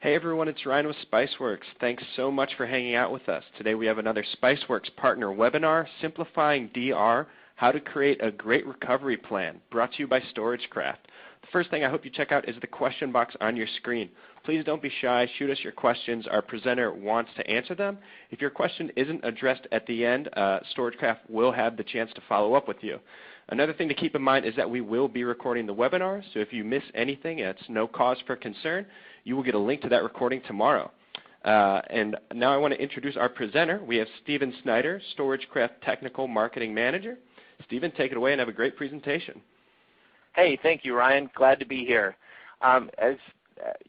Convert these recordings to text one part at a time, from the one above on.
Hey everyone, it's Ryan with Spiceworks. Thanks so much for hanging out with us. Today we have another Spiceworks partner webinar, Simplifying DR, How to Create a Great Recovery Plan, brought to you by StorageCraft. The first thing I hope you check out is the question box on your screen. Please don't be shy. Shoot us your questions. Our presenter wants to answer them. If your question isn't addressed at the end, StorageCraft will have the chance to follow up with you. Another thing to keep in mind is that we will be recording the webinar, so if you miss anything, it's no cause for concern. You will get a link to that recording tomorrow. And now I want to introduce our presenter. We have Steven Snyder, StorageCraft Technical Marketing Manager. Steven, take it away and have a great presentation. Hey, thank you, Ryan. Glad to be here. As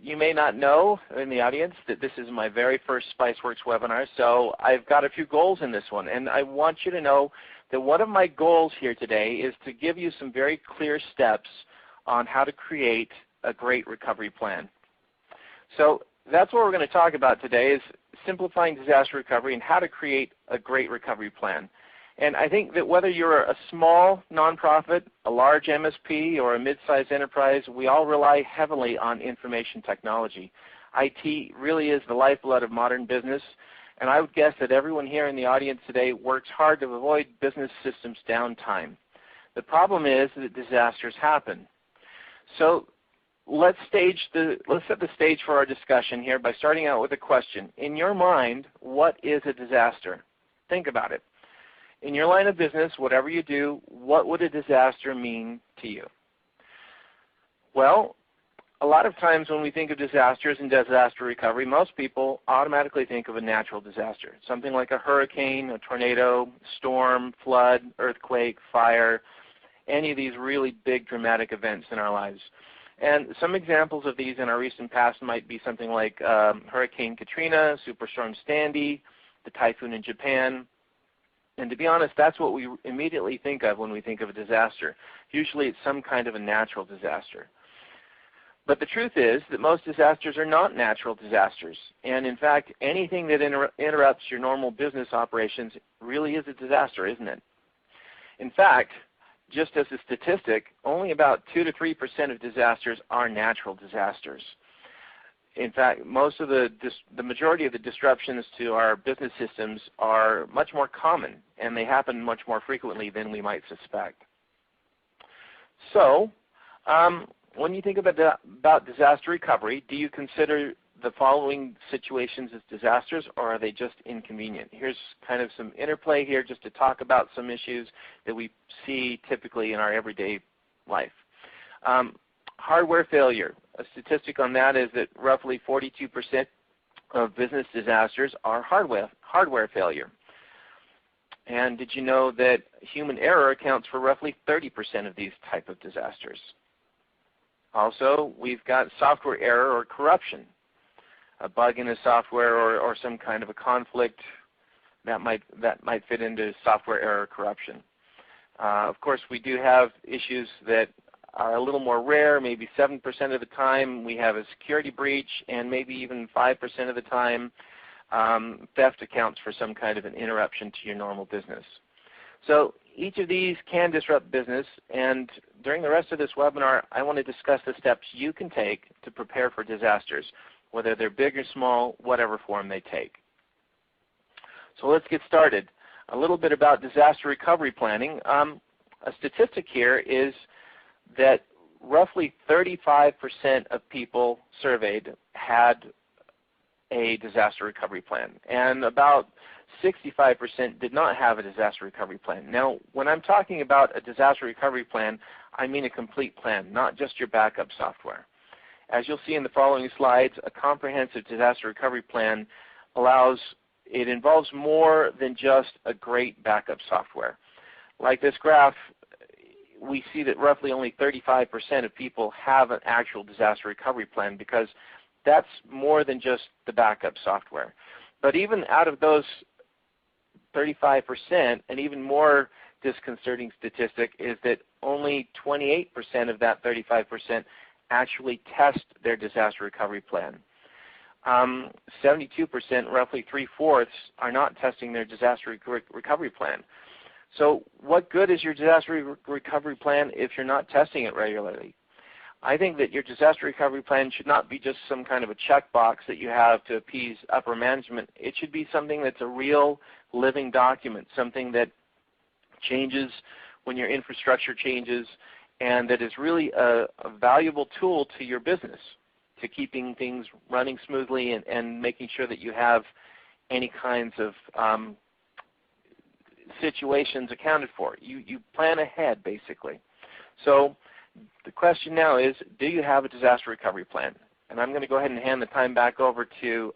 you may not know in the audience that this is my very first Spiceworks webinar, so I've got a few goals in this one. And I want you to know that one of my goals here today is to give you some very clear steps on how to create a great recovery plan. So that's what we're going to talk about today, is simplifying disaster recovery and how to create a great recovery plan. And I think that whether you're a small nonprofit, a large MSP, or a mid-sized enterprise, we all rely heavily on information technology. IT really is the lifeblood of modern business, and I would guess that everyone here in the audience today works hard to avoid business systems downtime. The problem is that disasters happen. So let's set the stage for our discussion here by starting out with a question. In your mind, what is a disaster? Think about it. In your line of business, whatever you do, what would a disaster mean to you? Well, a lot of times when we think of disasters and disaster recovery, most people automatically think of a natural disaster, something like a hurricane, a tornado, storm, flood, earthquake, fire, any of these really big dramatic events in our lives. And some examples of these in our recent past might be something like Hurricane Katrina, Superstorm Sandy, the typhoon in Japan. And to be honest, that's what we immediately think of when we think of a disaster. Usually it's some kind of a natural disaster. But the truth is that most disasters are not natural disasters. And in fact, anything that interrupts your normal business operations really is a disaster, isn't it? In fact, just as a statistic, only about 2 to 3% of disasters are natural disasters. In fact, the majority of the disruptions to our business systems are much more common, and they happen much more frequently than we might suspect. So, when you think about disaster recovery, do you consider the following situations as disasters, or are they just inconvenient? Here's kind of some interplay here just to talk about some issues that we see typically in our everyday life. Hardware failure. A statistic on that is that roughly 42% of business disasters are hardware failure. And did you know that human error accounts for roughly 30% of these type of disasters? Also, we've got software error or corruption. A bug in a software or some kind of a conflict that might fit into software error or corruption. Of course, we do have issues that are a little more rare. Maybe 7% of the time we have a security breach, and maybe even 5% of the time theft accounts for some kind of an interruption to your normal business. So each of these can disrupt business, and during the rest of this webinar, I want to discuss the steps you can take to prepare for disasters, whether they're big or small, whatever form they take. So let's get started. A little bit about disaster recovery planning. A statistic here is that roughly 35% of people surveyed had a disaster recovery plan, and about 65% did not have a disaster recovery plan. Now, when I'm talking about a disaster recovery plan, I mean a complete plan, not just your backup software. As you'll see in the following slides, a comprehensive disaster recovery plan involves more than just a great backup software. Like this graph, we see that roughly only 35% of people have an actual disaster recovery plan, because that's more than just the backup software. But even out of those 35%, an even more disconcerting statistic is that only 28% of that 35% actually test their disaster recovery plan. 72%, roughly 3/4, are not testing their disaster recovery plan. So what good is your disaster recovery plan if you're not testing it regularly? I think that your disaster recovery plan should not be just some kind of a checkbox that you have to appease upper management. It should be something that's a real living document, something that changes when your infrastructure changes, and that is really a valuable tool to your business, to keeping things running smoothly and making sure that you have any kinds of situations accounted for. You plan ahead, basically. So the question now is, do you have a disaster recovery plan? And I'm going to go ahead and hand the time back over to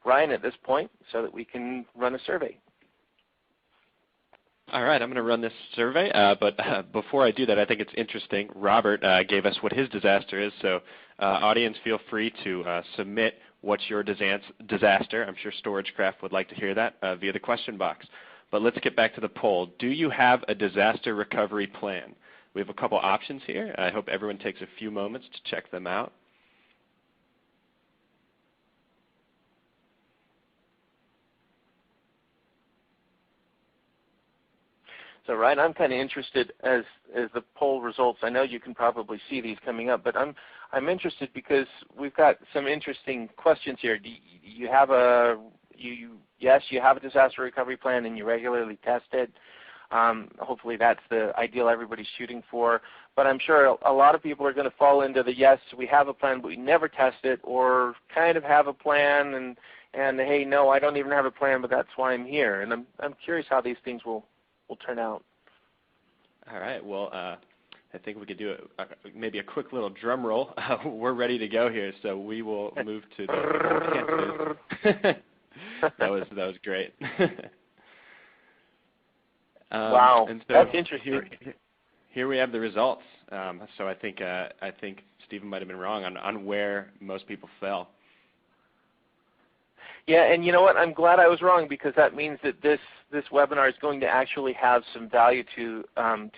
Ryan at this point so that we can run a survey. All right, I'm going to run this survey, but before I do that, I think it's interesting. Robert gave us what his disaster is, so audience, feel free to submit what's your disaster. I'm sure StorageCraft would like to hear that via the question box. But let's get back to the poll. Do you have a disaster recovery plan? We have a couple options here. I hope everyone takes a few moments to check them out. So Ryan, I'm kind of interested as the poll results. I know you can probably see these coming up, but I'm interested because we've got some interesting questions here. Do you have yes, you have a disaster recovery plan and you regularly test it. Hopefully that's the ideal everybody's shooting for. But I'm sure a lot of people are going to fall into the yes, we have a plan, but we never test it, or kind of have a plan and hey, no, I don't even have a plan, but that's why I'm here. And I'm curious how these things will turn out. All right. Well, I think we could do maybe a quick little drum roll. We're ready to go here, so we will move to the that was great. Wow, and so that's interesting. Here we have the results. So I think Stephen might have been wrong on where most people fell. Yeah, and you know what? I'm glad I was wrong, because that means that this webinar is going to actually have some value to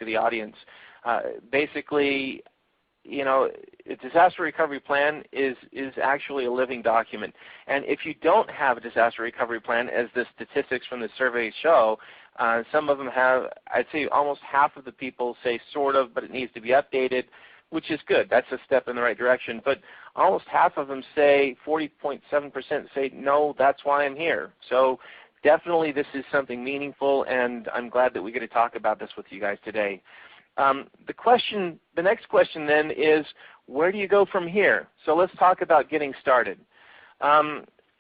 the audience. Basically, you know, a disaster recovery plan is actually a living document. And if you don't have a disaster recovery plan, as the statistics from the survey show, some of them have, I'd say almost half of the people say sort of, but it needs to be updated, which is good. That's a step in the right direction. But almost half of them say, 40.7% say, no, that's why I'm here. So definitely this is something meaningful, and I'm glad that we get to talk about this with you guys today. The next question then is, where do you go from here? So let's talk about getting started.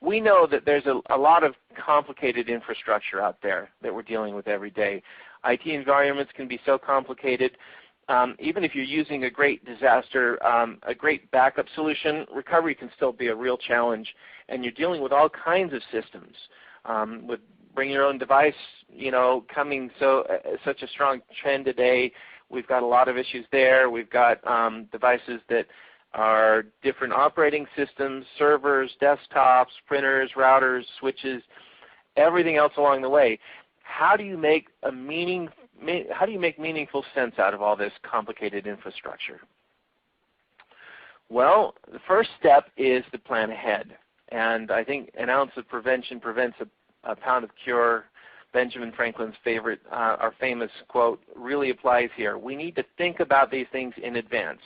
We know that there's a lot of complicated infrastructure out there that we're dealing with every day. IT environments can be so complicated. Even if you're using a great disaster, a great backup solution, recovery can still be a real challenge. And you're dealing with all kinds of systems. With bring your own device, you know, coming such a strong trend today, we've got a lot of issues there. We've got devices that are different operating systems, servers, desktops, printers, routers, switches, everything else along the way. How do you make meaningful sense out of all this complicated infrastructure? Well, the first step is to plan ahead. And I think an ounce of prevention prevents a pound of cure. Benjamin Franklin's favorite, our famous quote, really applies here. We need to think about these things in advance.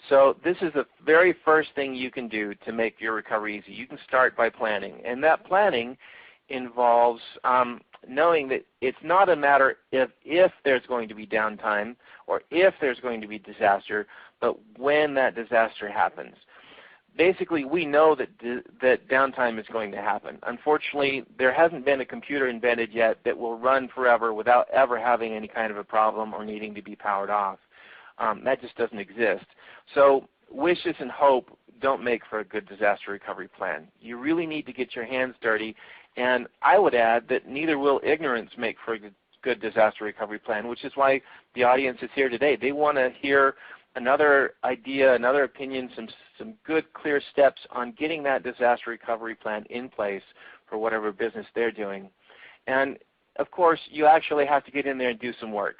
So this is the very first thing you can do to make your recovery easy. You can start by planning. And that planning involves knowing that it's not a matter if there's going to be downtime or if there's going to be disaster, but when that disaster happens. Basically, we know that downtime is going to happen. Unfortunately, there hasn't been a computer invented yet that will run forever without ever having any kind of a problem or needing to be powered off. That just doesn't exist. So wishes and hope don't make for a good disaster recovery plan. You really need to get your hands dirty. And I would add that neither will ignorance make for a good disaster recovery plan, which is why the audience is here today. They want to hear another idea, another opinion, some good, clear steps on getting that disaster recovery plan in place for whatever business they're doing. And, of course, you actually have to get in there and do some work.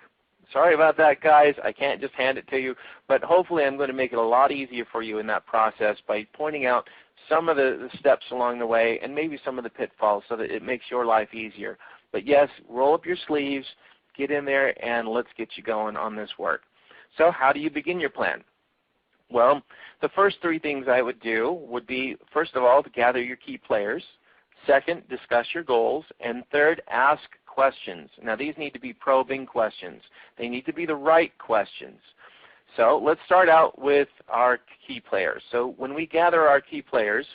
Sorry about that, guys. I can't just hand it to you. But hopefully I'm going to make it a lot easier for you in that process by pointing out some of the steps along the way and maybe some of the pitfalls so that it makes your life easier. But, yes, roll up your sleeves, get in there, and let's get you going on this work. So how do you begin your plan? Well, the first three things I would do would be, first of all, to gather your key players. Second, discuss your goals. And third, ask questions. Now, these need to be probing questions. They need to be the right questions. So let's start out with our key players. So when we gather our key players,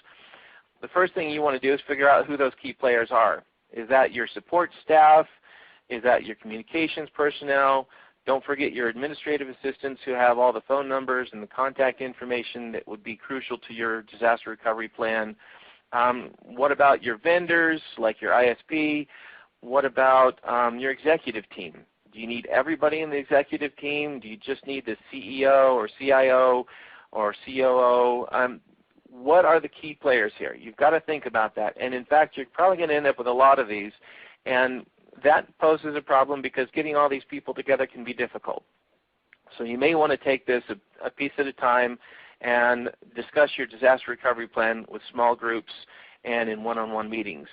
the first thing you want to do is figure out who those key players are. Is that your support staff? Is that your communications personnel? Don't forget your administrative assistants who have all the phone numbers and the contact information that would be crucial to your disaster recovery plan. What about your vendors, like your ISP? What about your executive team? Do you need everybody in the executive team? Do you just need the CEO or CIO or COO? What are the key players here? You've got to think about that. And in fact, you're probably going to end up with a lot of these. And that poses a problem because getting all these people together can be difficult. So you may want to take this a piece at a time and discuss your disaster recovery plan with small groups and in one-on-one meetings.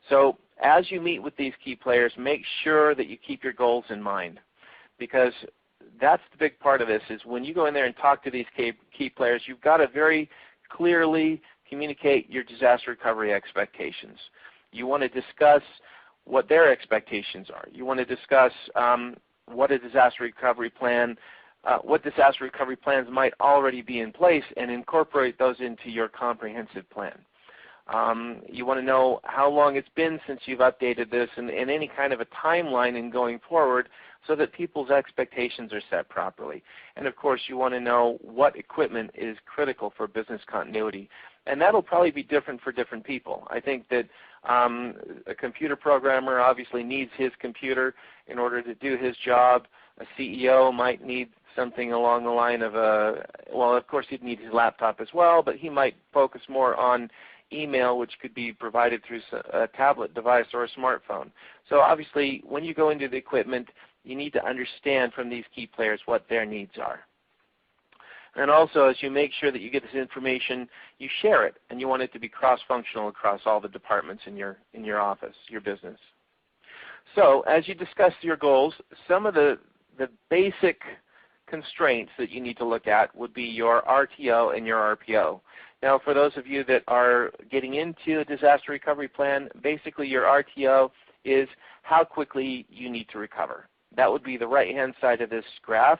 So as you meet with these key players, make sure that you keep your goals in mind, because that's the big part of this is when you go in there and talk to these key players, you've got to very clearly communicate your disaster recovery expectations. You want to discuss what their expectations are. You want to discuss what a disaster recovery plan, what disaster recovery plans might already be in place, and incorporate those into your comprehensive plan. You want to know how long it's been since you've updated this and any kind of a timeline in going forward so that people's expectations are set properly. And of course you want to know what equipment is critical for business continuity. And that will probably be different for different people. I think that a computer programmer obviously needs his computer in order to do his job. A CEO might need something along the line of well, of course he'd need his laptop as well, but he might focus more on email, which could be provided through a tablet device or a smartphone. So obviously when you go into the equipment, you need to understand from these key players what their needs are. And also, as you make sure that you get this information, you share it, and you want it to be cross-functional across all the departments in your office, your business. So as you discuss your goals, some of the basic constraints that you need to look at would be your RTO and your RPO. Now, for those of you that are getting into a disaster recovery plan, basically your RTO is how quickly you need to recover. That would be the right-hand side of this graph.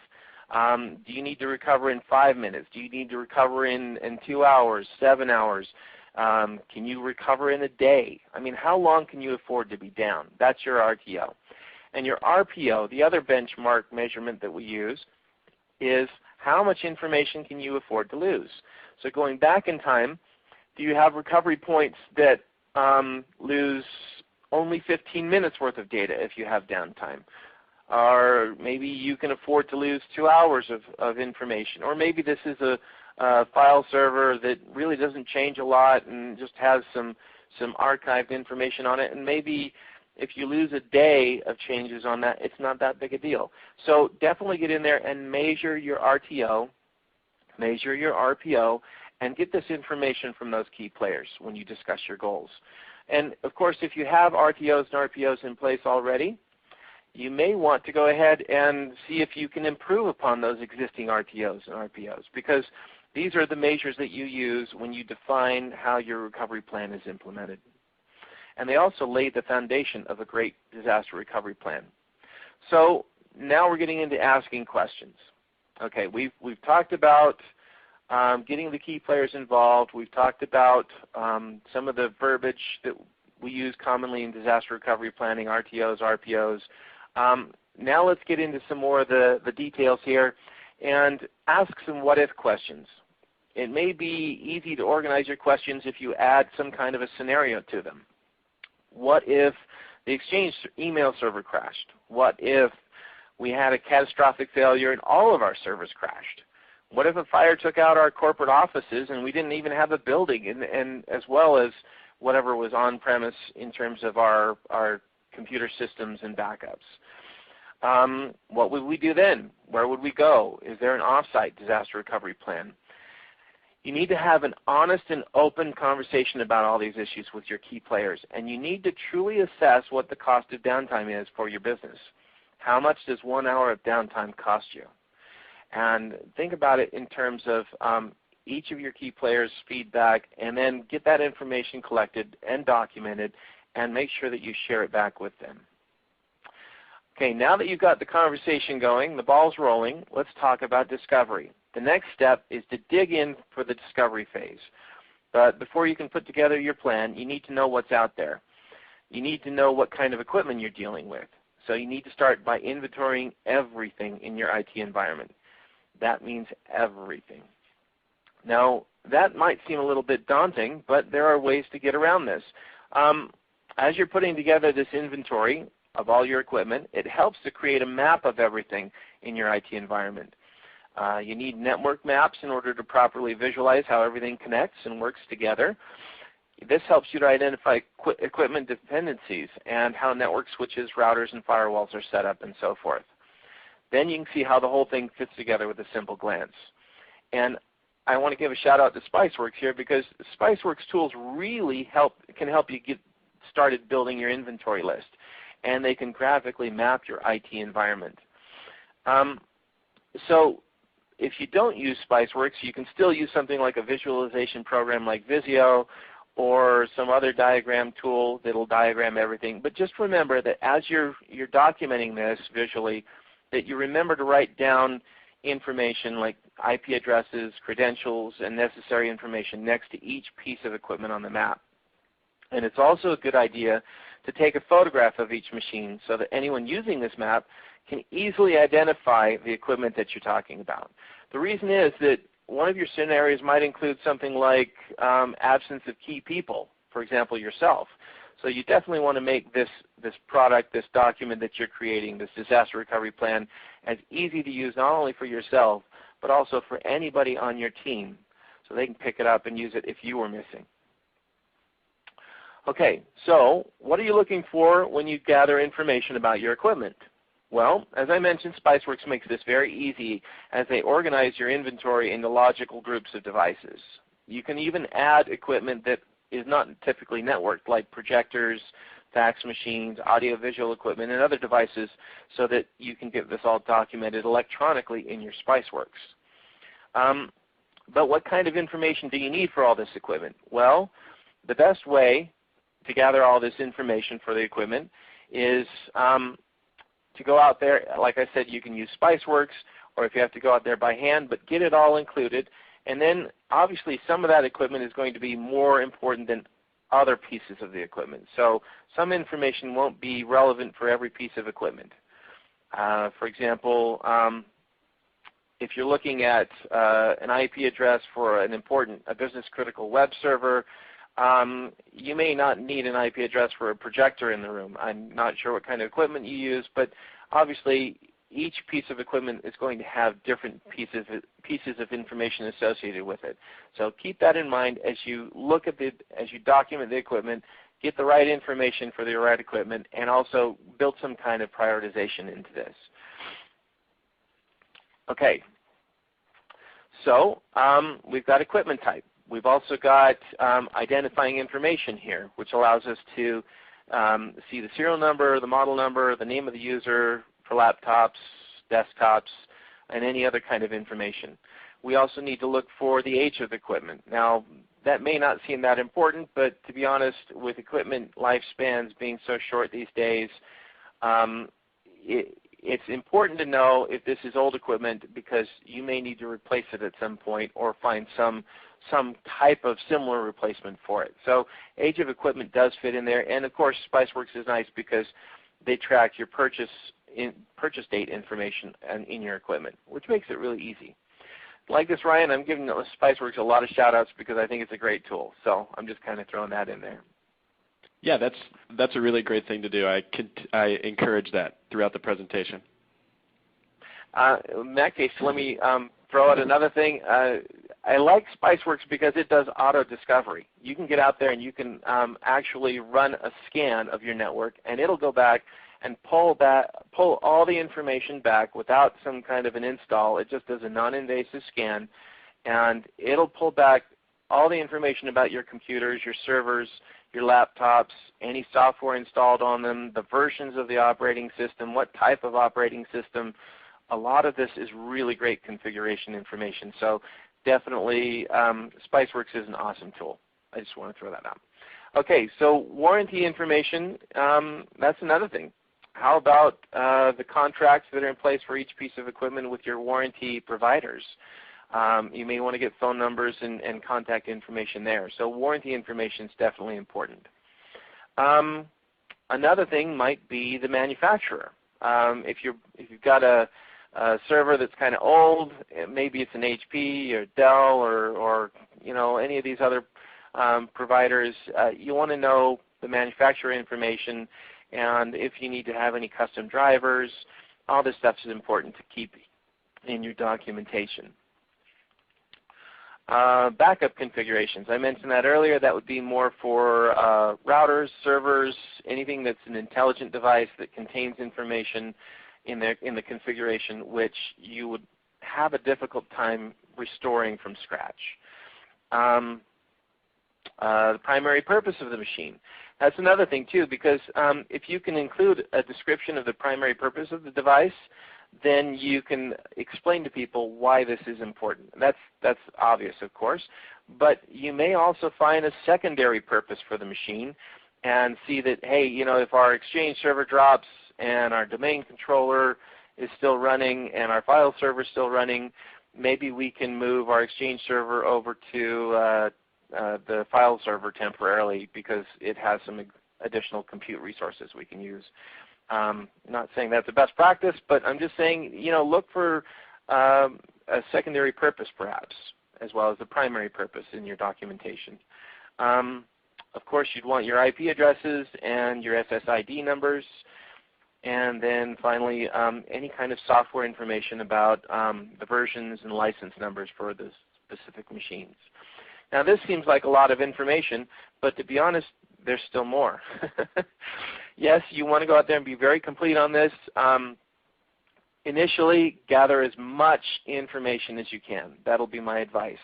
Do you need to recover in 5 minutes? Do you need to recover in 2 hours, 7 hours? Can you recover in a day? I mean, how long can you afford to be down? That's your RTO. And your RPO, the other benchmark measurement that we use, is how much information can you afford to lose? So going back in time, do you have recovery points that lose only 15 minutes worth of data if you have downtime? Or maybe you can afford to lose 2 hours of information. Or maybe this is a file server that really doesn't change a lot and just has some archived information on it. And maybe if you lose a day of changes on that, it's not that big a deal. So definitely get in there and measure your RTO, measure your RPO, and get this information from those key players when you discuss your goals. And of course, if you have RTOs and RPOs in place already, you may want to go ahead and see if you can improve upon those existing RTOs and RPOs, because these are the measures that you use when you define how your recovery plan is implemented. And they also lay the foundation of a great disaster recovery plan. So now we're getting into asking questions. Okay, we've talked about getting the key players involved. We've talked about some of the verbiage that we use commonly in disaster recovery planning, RTOs, RPOs. Now let's get into some more of the details here and ask some what-if questions. It may be easy to organize your questions if you add some kind of a scenario to them. What if the Exchange email server crashed? What if we had a catastrophic failure and all of our servers crashed? What if a fire took out our corporate offices and we didn't even have a building, and as well as whatever was on-premise in terms of our computer systems and backups? What would we do then? Where would we go? Is there an off-site disaster recovery plan? You need to have an honest and open conversation about all these issues with your key players, and you need to truly assess what the cost of downtime is for your business. How much does 1 hour of downtime cost you? And think about it in terms of each of your key players' feedback, and then get that information collected and documented and make sure that you share it back with them. Okay, now that you've got the conversation going, the ball's rolling, let's talk about discovery. The next step is to dig in for the discovery phase. But before you can put together your plan, you need to know what's out there. You need to know what kind of equipment you're dealing with. So you need to start by inventorying everything in your IT environment. That means everything. Now, that might seem a little bit daunting, but there are ways to get around this. As you're putting together this inventory of all your equipment, it helps to create a map of everything in your IT environment. You need network maps in order to properly visualize how everything connects and works together. This helps you to identify equipment dependencies and how network switches, routers, and firewalls are set up and so forth. Then you can see how the whole thing fits together with a simple glance. And I want to give a shout out to Spiceworks here, because Spiceworks tools really can help you get started building your inventory list, and they can graphically map your IT environment. So if you don't use Spiceworks, you can still use something like a visualization program like Visio or some other diagram tool that will diagram everything. But just remember that as you're documenting this visually, that you remember to write down information like IP addresses, credentials, and necessary information next to each piece of equipment on the map. And it's also a good idea to take a photograph of each machine so that anyone using this map can easily identify the equipment that you're talking about. The reason is that one of your scenarios might include something like absence of key people, for example, yourself. So you definitely want to make this product, this document that you're creating, this disaster recovery plan, as easy to use not only for yourself, but also for anybody on your team, so they can pick it up and use it if you were missing. Okay, so what are you looking for when you gather information about your equipment? Well, as I mentioned, Spiceworks makes this very easy as they organize your inventory into logical groups of devices. You can even add equipment that is not typically networked, like projectors, fax machines, audiovisual equipment, and other devices, so that you can get this all documented electronically in your Spiceworks. But what kind of information do you need for all this equipment? Well, the best way to gather all this information for the equipment is to go out there. Like I said, you can use Spiceworks, or if you have to go out there by hand, but get it all included. And then obviously some of that equipment is going to be more important than other pieces of the equipment. So some information won't be relevant for every piece of equipment. For example, if you're looking at an IP address for a business critical web server, you may not need an IP address for a projector in the room. I'm not sure what kind of equipment you use, but obviously each piece of equipment is going to have different pieces of information associated with it. So keep that in mind as you document the equipment, get the right information for the right equipment, and also build some kind of prioritization into this. Okay, so we've got equipment type. We've also got identifying information here, which allows us to see the serial number, the model number, the name of the user for laptops, desktops, and any other kind of information. We also need to look for the age of the equipment. Now, that may not seem that important, but to be honest, with equipment lifespans being so short these days, it's important to know if this is old equipment, because you may need to replace it at some point or find some type of similar replacement for it. So age of equipment does fit in there, and of course Spiceworks is nice because they track your purchase date information in your equipment, which makes it really easy. Like this, Ryan, I'm giving Spiceworks a lot of shout outs because I think it's a great tool. So I'm just kind of throwing that in there. Yeah, that's a really great thing to do. I encourage that throughout the presentation. In that case, let me throw out another thing. I like Spiceworks because it does auto discovery. You can get out there and you can actually run a scan of your network, and it'll go back and pull all the information back without some kind of an install. It just does a non-invasive scan, and it'll pull back all the information about your computers, your servers, your laptops, any software installed on them, the versions of the operating system, what type of operating system, a lot of this is really great configuration information. So definitely SpiceWorks is an awesome tool. I just want to throw that out. Okay, so warranty information, that's another thing. How about the contracts that are in place for each piece of equipment with your warranty providers? You may want to get phone numbers and contact information there. So warranty information is definitely important. Another thing might be the manufacturer. If you've got a server that's kind of old, maybe it's an HP or Dell or any of these other providers, you want to know the manufacturer information, and if you need to have any custom drivers, all this stuff is important to keep in your documentation. Backup configurations. I mentioned that earlier. That would be more for routers, servers, anything that's an intelligent device that contains information in the configuration which you would have a difficult time restoring from scratch. The primary purpose of the machine. That's another thing too, because if you can include a description of the primary purpose of the device, then you can explain to people why this is important. That's obvious, of course, but you may also find a secondary purpose for the machine and see that, hey, if our Exchange server drops and our domain controller is still running and our file server is still running, maybe we can move our Exchange server over to the file server temporarily because it has some additional compute resources we can use. Not saying that's the best practice, but I'm just saying, look for a secondary purpose perhaps, as well as the primary purpose in your documentation. Of course, you'd want your IP addresses and your SSID numbers, and then finally any kind of software information about the versions and license numbers for the specific machines. Now this seems like a lot of information, but to be honest, there's still more. Yes, you want to go out there and be very complete on this. Initially, gather as much information as you can. That'll be my advice.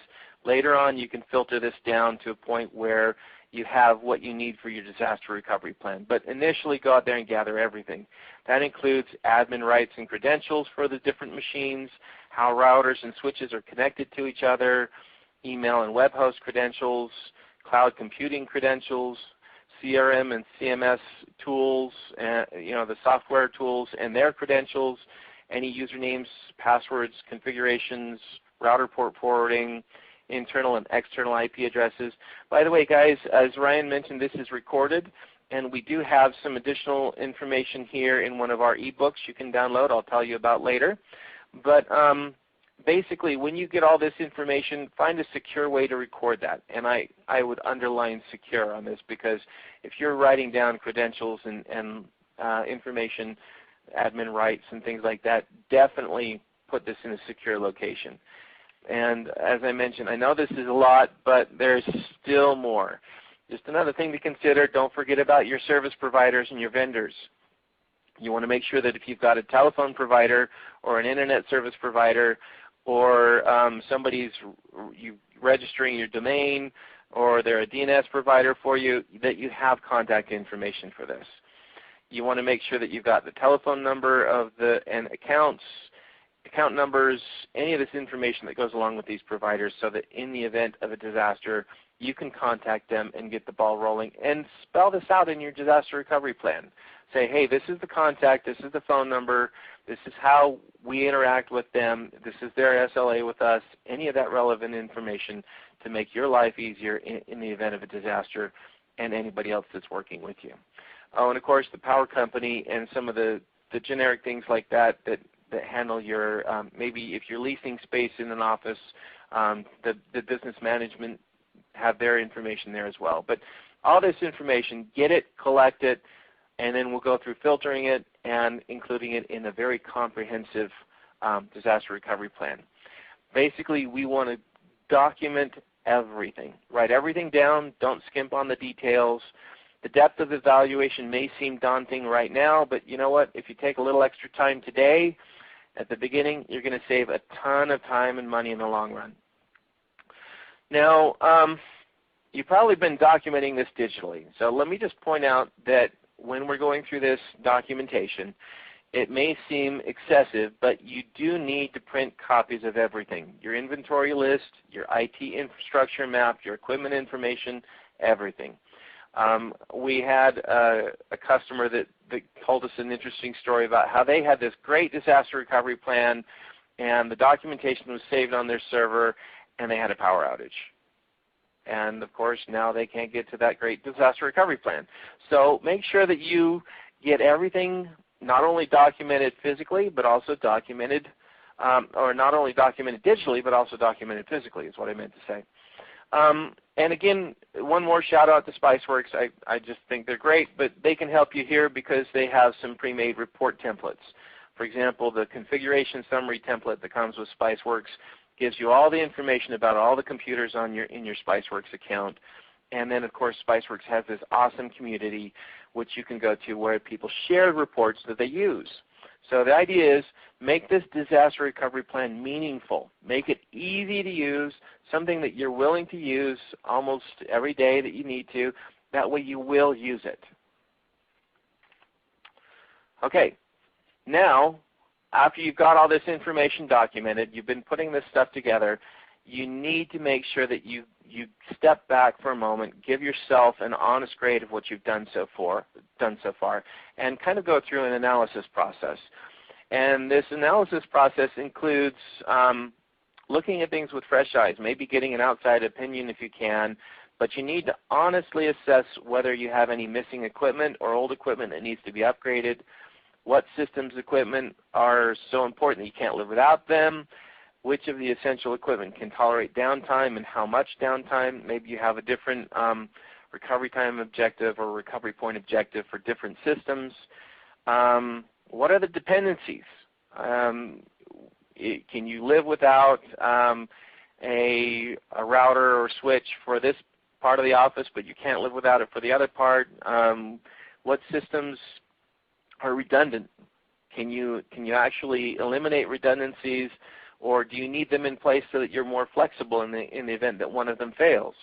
Later on, you can filter this down to a point where you have what you need for your disaster recovery plan. But initially, go out there and gather everything. That includes admin rights and credentials for the different machines, how routers and switches are connected to each other, email and web host credentials, cloud computing credentials, CRM and CMS tools, the software tools and their credentials, any usernames, passwords, configurations, router port forwarding, internal and external IP addresses. By the way, guys, as Ryan mentioned, this is recorded, and we do have some additional information here in one of our ebooks you can download. I'll tell you about later. But basically, when you get all this information, find a secure way to record that. And I would underline secure on this, because if you're writing down credentials and information, admin rights and things like that, definitely put this in a secure location. And as I mentioned, I know this is a lot, but there's still more. Just another thing to consider, don't forget about your service providers and your vendors. You want to make sure that if you've got a telephone provider or an internet service provider, or somebody's registering your domain, or they're a DNS provider for you, that you have contact information for this. You want to make sure that you've got the telephone number of and accounts, account numbers, any of this information that goes along with these providers, so that in the event of a disaster, you can contact them and get the ball rolling. And spell this out in your disaster recovery plan. Say, hey, this is the contact, this is the phone number, this is how we interact with them, this is their SLA with us, any of that relevant information to make your life easier in the event of a disaster and anybody else that's working with you. Oh, and of course the power company and some of the generic things like that handle your, maybe if you're leasing space in an office, the business management have their information there as well. But all this information, get it, collect it, and then we'll go through filtering it and including it in a very comprehensive disaster recovery plan. Basically, we want to document everything. Write everything down. Don't skimp on the details. The depth of evaluation may seem daunting right now, but you know what? If you take a little extra time today, at the beginning, you're going to save a ton of time and money in the long run. Now, you've probably been documenting this digitally. So let me just point out that when we're going through this documentation, it may seem excessive, but you do need to print copies of everything. Your inventory list, your IT infrastructure map, your equipment information, everything. We had a customer that told us an interesting story about how they had this great disaster recovery plan, and the documentation was saved on their server, and they had a power outage. And of course, now they can't get to that great disaster recovery plan. So make sure that you get everything not only documented physically, but also documented, or not only documented digitally, but also documented physically is what I meant to say. And again, one more shout out to Spiceworks. I just think they're great, but they can help you here because they have some pre-made report templates. For example, the configuration summary template that comes with Spiceworks gives you all the information about all the computers on in your Spiceworks account. And then of course Spiceworks has this awesome community which you can go to where people share reports that they use. So the idea is make this disaster recovery plan meaningful. Make it easy to use, something that you're willing to use almost every day that you need to. That way you will use it. Okay, now after you've got all this information documented, you've been putting this stuff together, you need to make sure that you step back for a moment, give yourself an honest grade of what you've done so far, and kind of go through an analysis process. And this analysis process includes looking at things with fresh eyes, maybe getting an outside opinion if you can, but you need to honestly assess whether you have any missing equipment or old equipment that needs to be upgraded, what systems equipment are so important that you can't live without them, which of the essential equipment can tolerate downtime and how much downtime. Maybe you have a different recovery time objective or recovery point objective for different systems. What are the dependencies? Can you live without a router or switch for this part of the office, but you can't live without it for the other part? What systems are redundant? Can you actually eliminate redundancies, or do you need them in place so that you're more flexible in the event that one of them fails?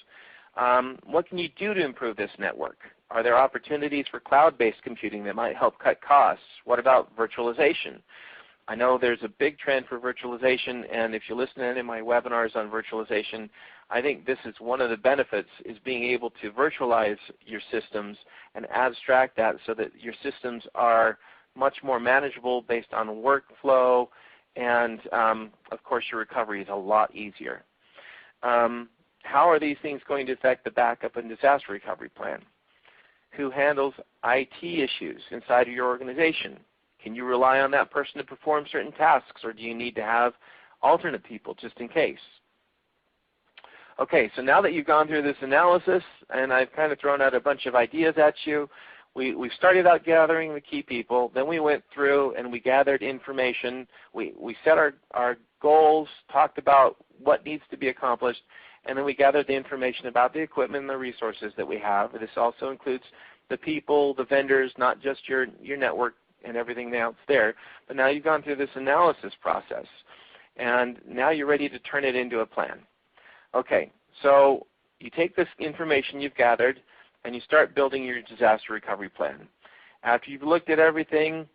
What can you do to improve this network? Are there opportunities for cloud-based computing that might help cut costs? What about virtualization? I know there's a big trend for virtualization, and if you listen to any of my webinars on virtualization, I think this is one of the benefits, is being able to virtualize your systems and abstract that so that your systems are much more manageable based on workflow, and of course your recovery is a lot easier. How are these things going to affect the backup and disaster recovery plan? Who handles IT issues inside of your organization? Can you rely on that person to perform certain tasks, or do you need to have alternate people just in case? Okay, so now that you've gone through this analysis, and I've kind of thrown out a bunch of ideas at you, we started out gathering the key people, then we went through and we gathered information, we set our goals, talked about what needs to be accomplished, and then we gathered the information about the equipment and the resources that we have. This also includes the people, the vendors, not just your network and everything else there. But now you've gone through this analysis process, and now you're ready to turn it into a plan. Okay, so you take this information you've gathered and you start building your disaster recovery plan. After you've looked at everything,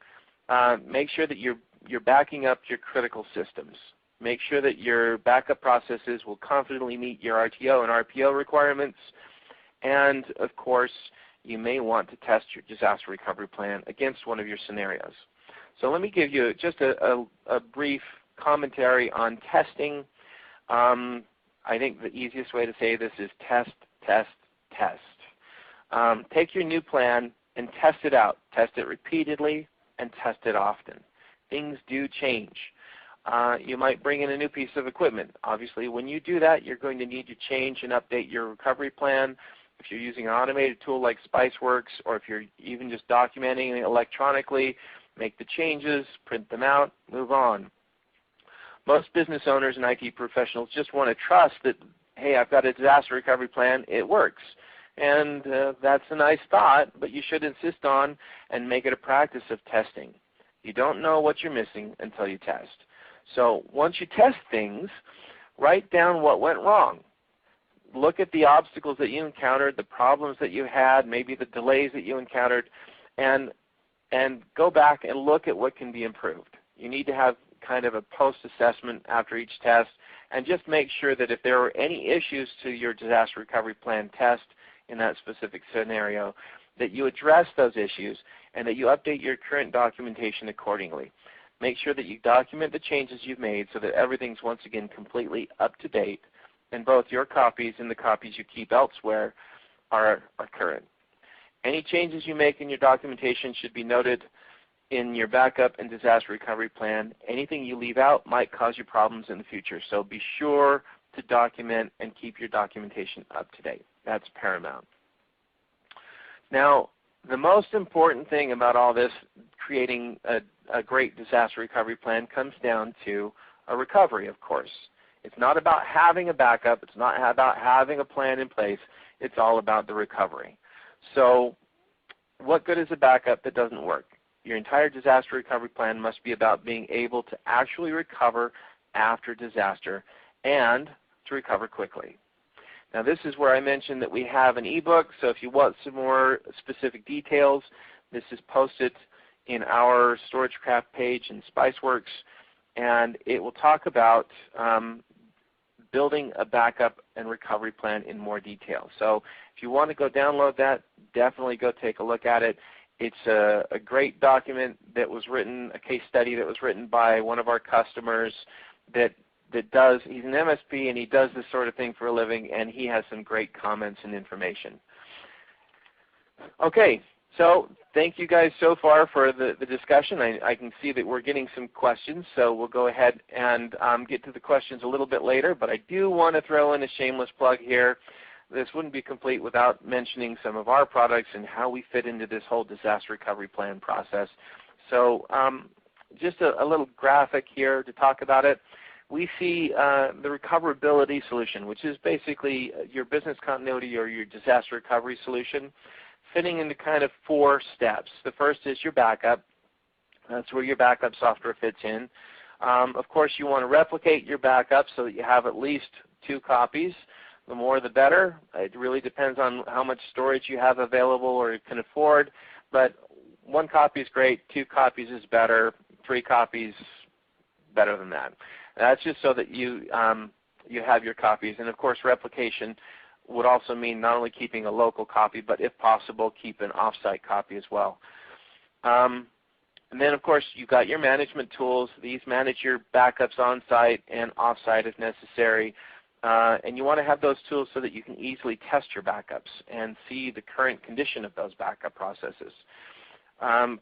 make sure that you're backing up your critical systems. Make sure that your backup processes will confidently meet your RTO and RPO requirements. And of course, you may want to test your disaster recovery plan against one of your scenarios. So let me give you just a brief commentary on testing. I think the easiest way to say this is test, test, test. Take your new plan and test it out. Test it repeatedly and test it often. Things do change. You might bring in a new piece of equipment. Obviously, when you do that, you're going to need to change and update your recovery plan. If you're using an automated tool like Spiceworks, or if you're even just documenting it electronically, make the changes, print them out, move on. Most business owners and IT professionals just want to trust that, hey, I've got a disaster recovery plan, it works. And that's a nice thought, but you should insist on and make it a practice of testing. You don't know what you're missing until you test. So once you test things, write down what went wrong. Look at the obstacles that you encountered, the problems that you had, maybe the delays that you encountered, and and go back and look at what can be improved. You need to have kind of a post-assessment after each test, and just make sure that if there are any issues to your disaster recovery plan test in that specific scenario, that you address those issues and that you update your current documentation accordingly. Make sure that you document the changes you've made so that everything's once again completely up to date, and both your copies and the copies you keep elsewhere are current. Any changes you make in your documentation should be noted in your backup and disaster recovery plan. Anything you leave out might cause you problems in the future, so be sure to document and keep your documentation up to date. That's paramount. Now, the most important thing about all this, creating a great disaster recovery plan, comes down to a recovery, of course. It's not about having a backup. It's not about having a plan in place. It's all about the recovery. So what good is a backup that doesn't work? Your entire disaster recovery plan must be about being able to actually recover after disaster and to recover quickly. Now, this is where I mentioned that we have an ebook, so if you want some more specific details, this is posted in our StorageCraft page in SpiceWorks, and it will talk about building a backup and recovery plan in more detail. So if you want to go download that, definitely go take a look at it. It's a great document that was written, a case study that was written by one of our customers that he's an MSP and he does this sort of thing for a living, and he has some great comments and information. Okay, so thank you guys so far for the discussion. I can see that we're getting some questions, so we'll go ahead and get to the questions a little bit later, but I do want to throw in a shameless plug here. This wouldn't be complete without mentioning some of our products and how we fit into this whole disaster recovery plan process. So just a little graphic here to talk about it. We see the recoverability solution, which is basically your business continuity or your disaster recovery solution, fitting into kind of 4 steps. The first is your backup. That's where your backup software fits in. Of course, you want to replicate your backup so that you have at least 2 copies. The more the better. It really depends on how much storage you have available or you can afford, but 1 copy is great, 2 copies is better, 3 copies better than that. That's just so that you have your copies. And of course, replication would also mean not only keeping a local copy, but if possible, keep an off-site copy as well. And then of course, you've got your management tools. These manage your backups on-site and off-site if necessary. And you want to have those tools so that you can easily test your backups and see the current condition of those backup processes.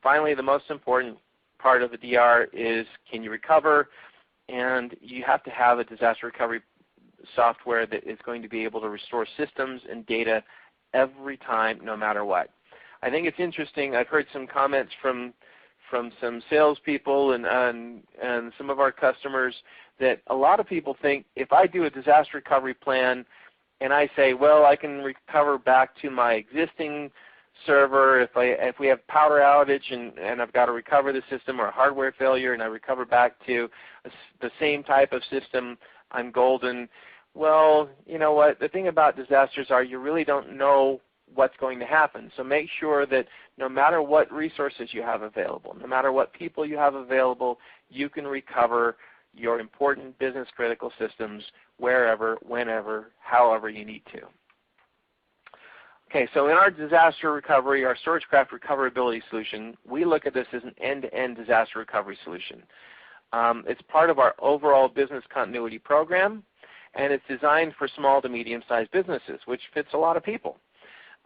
Finally, the most important part of the DR is, can you recover? And you have to have a disaster recovery software that is going to be able to restore systems and data every time, no matter what. I think it's interesting. I've heard some comments from some salespeople and some of our customers that a lot of people think if I do a disaster recovery plan and I say, well, I can recover back to my existing server if we have power outage and I've got to recover the system, or a hardware failure and I recover back to the same type of system, I'm golden. Well, you know what? The thing about disasters are you really don't know what's going to happen. So make sure that no matter what resources you have available, no matter what people you have available, you can recover your important business critical systems wherever, whenever, however you need to. Okay, so in our disaster recovery, our StorageCraft recoverability solution, we look at this as an end-to-end disaster recovery solution. It's part of our overall business continuity program, and it's designed for small to medium-sized businesses, which fits a lot of people.